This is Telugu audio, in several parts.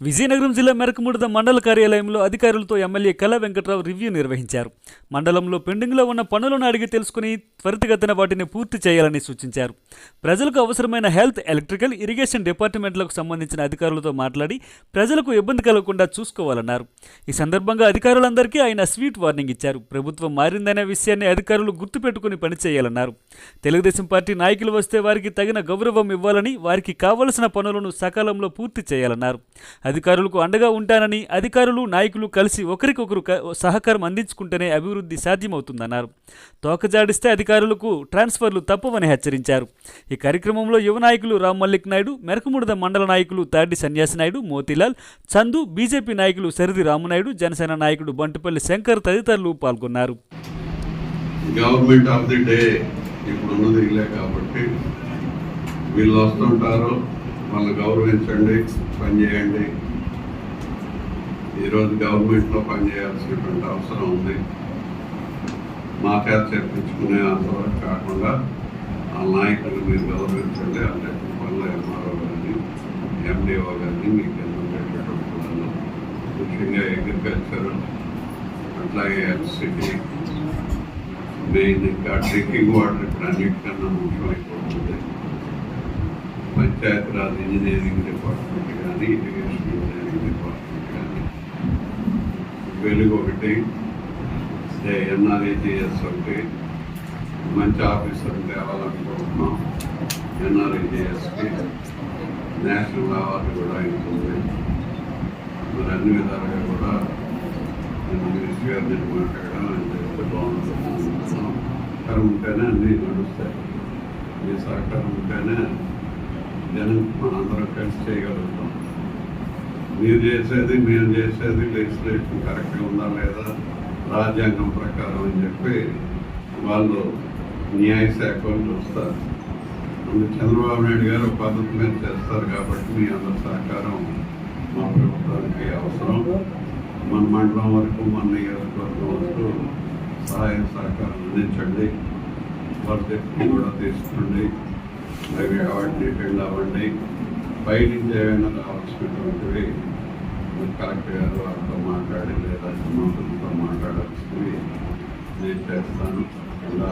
విజయనగరం జిల్లా మెరకముడిద మండల కార్యాలయంలో అధికారులతో ఎమ్మెల్యే కళా వెంకట్రావు రివ్యూ నిర్వహించారు. మండలంలో పెండింగ్లో ఉన్న పనులను అడిగి తెలుసుకుని త్వరితగతిన వాటిని పూర్తి చేయాలని సూచించారు. ప్రజలకు అవసరమైన హెల్త్, ఎలక్ట్రికల్, ఇరిగేషన్ డిపార్ట్మెంట్లకు సంబంధించిన అధికారులతో మాట్లాడి ప్రజలకు ఇబ్బంది కలగకుండా చూసుకోవాలన్నారు. ఈ సందర్భంగా అధికారులందరికీ ఆయన స్వీట్ వార్నింగ్ ఇచ్చారు. ప్రభుత్వం మారిందనే విషయాన్ని అధికారులు గుర్తుపెట్టుకుని పనిచేయాలన్నారు. తెలుగుదేశం పార్టీ నాయకులు వస్తే వారికి తగిన గౌరవం ఇవ్వాలని, వారికి కావలసిన పనులను సకాలంలో పూర్తి చేయాలన్నారు. అధికారులకు అండగా ఉంటానని, అధికారులు నాయకులు కలిసి ఒకరికొకరు సహకారం అందించుకుంటేనే అభివృద్ధి సాధ్యమవుతుందన్నారు. తోకజాడిస్తే అధికారులకు ట్రాన్స్ఫర్లు తప్పవని హెచ్చరించారు. ఈ కార్యక్రమంలో యువ నాయకులు రామ్ మల్లిక్ నాయుడు, మెరకముడిద మండల నాయకులు తాడి సన్యాసి నాయుడు, మోతీలాల్, చందు, బీజేపీ నాయకులు సరిది రామునాయుడు, జనసేన నాయకుడు బంటుపల్లి శంకర్ తదితరులు పాల్గొన్నారు. గవర్నమెంట్ ఆఫ్ ది డే ఇప్పుడు ఉన్నది ఇల్లే కాబట్టి వీళ్ళు వస్తుంటారు, వాళ్ళని గౌరవించండి, పనిచేయండి. ఈరోజు గవర్నమెంట్లో పనిచేయాల్సినటువంటి అవసరం ఉంది. మా చేత చేర్పించుకునే అంతవరకు కాకుండా ఆ నాయకులు మీరు గౌరవించండి. అంటే పనుల ఎంఆర్ఓ గారిని, ఎండిఓ గారిని, మీకు ఎందుకు వాళ్ళు ముఖ్యంగా అగ్రికల్చర్, అట్లాగే ఎలక్ట్రిసిటీ, మెయిన్ ఇంకా డ్రింకింగ్ వాటర్ ఇప్పుడు అన్నిటికన్నా ముఖ్యమైపోతుంది. పంచాయతీరాజ్ ఇంజనీరింగ్ డిపార్ట్మెంట్ కానీ, ఇరిగేషన్ ఇంజనీరింగ్ డిపార్ట్మెంట్ కానీ, వెలుగు ఒకటి, ఎన్ఆర్ఈజిఎస్ ఒకటి, మంచి ఆఫీసర్ తేవాలనుకుంటున్నాం. ఎన్ఆర్ఈజిఎస్కి నేషనల్ అవార్డు కూడా అవుతుంది. మరి అన్ని విధాలుగా కూడా నేను మినిస్టర్ గారు నేను మాట్లాడడం అని చెప్తే బాగుంటుంది. సహకారం ఉంటేనే అన్నీ నడుస్తాయి. మీ సహకారం ఉంటేనే జనం మనందరం కలిసి చేయగలుగుతాం. మీరు చేసేది, మేము చేసేది లెజిస్లేషన్ కరెక్ట్గా ఉందా లేదా, రాజ్యాంగం ప్రకారం అని చెప్పి వాళ్ళు న్యాయశాఖ వాళ్ళు చూస్తారు. అందుకు చంద్రబాబు నాయుడు గారు పద్ధతి మీద చేస్తారు కాబట్టి మీ అందరి సహకారం మా ప్రభుత్వానికి అవసరం. మన మండలం వరకు, మన నియోజకవర్గం వరకు సహాయ సహకారం అందించండి. వర్క్ కూడా తీసుకోండి. అవి అవార్డు డీటెయిల్ అవ్వండి. బయట నుంచి ఏమైనా కావాల్సినటువంటివి కలెక్టర్ గారు వారితో మాట్లాడి లేదా మంత్రులతో మాట్లాడాల్సినవి నేను చేస్తాను. ఇలా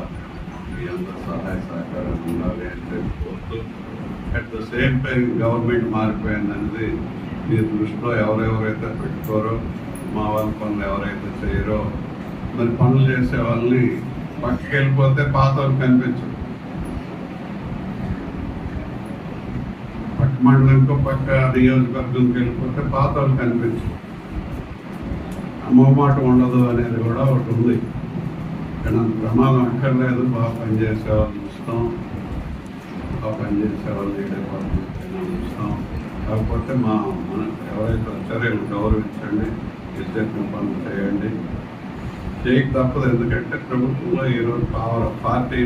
మీ అందరూ సహాయ సహకారం ఉండాలి అని తెలుసుకోవచ్చు. At the same time government మారిపోయిందనేది మీ దృష్టిలో ఎవరెవరైతే పెట్టుకోరో, మా వాళ్ళ పనులు ఎవరైతే చేయరో, మరి పనులు చేసే వాళ్ళని పక్కకి వెళ్ళిపోతే పాత వాళ్ళు కనిపించరు. పక్క మండలంకో పక్క నియోజకవర్గంకి వెళ్ళిపోతే పాత వాళ్ళు కనిపించరు. మొహమాటం ఉండదు అనేది కూడా ఒకటి ఉంది. కానీ అంత ప్రమాదం అక్కర్లేదు. బాగా పనిచేసే వాళ్ళు చూస్తాం, బాగా పనిచేసే వాళ్ళు ఏ డిపార్ట్మెంట్ అయినా చూస్తాం. కాకపోతే మన ఎవరైతే వచ్చారో గౌరవించండి, చెప్పిన పనులు చేయండి. చేయక తప్పదు. ఎందుకంటే ప్రభుత్వంలో ఈరోజు పార్టీ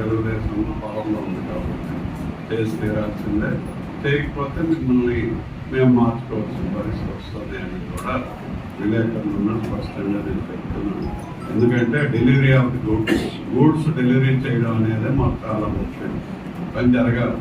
తెలుగుదేశంలో పవర్లో ఉంది కాబట్టి చేసి తీరాల్సిందే. చేయకపోతే మిమ్మల్ని మేము మార్చుకోవాల్సిన పరిస్థితి వస్తుంది అని కూడా విలేకరులను స్పష్టంగా నేను చెప్తున్నాను. ఎందుకంటే delivery of the goods delivery చేయడం అనేది మాకు చాలా ముఖ్యం. పని జరగాలి.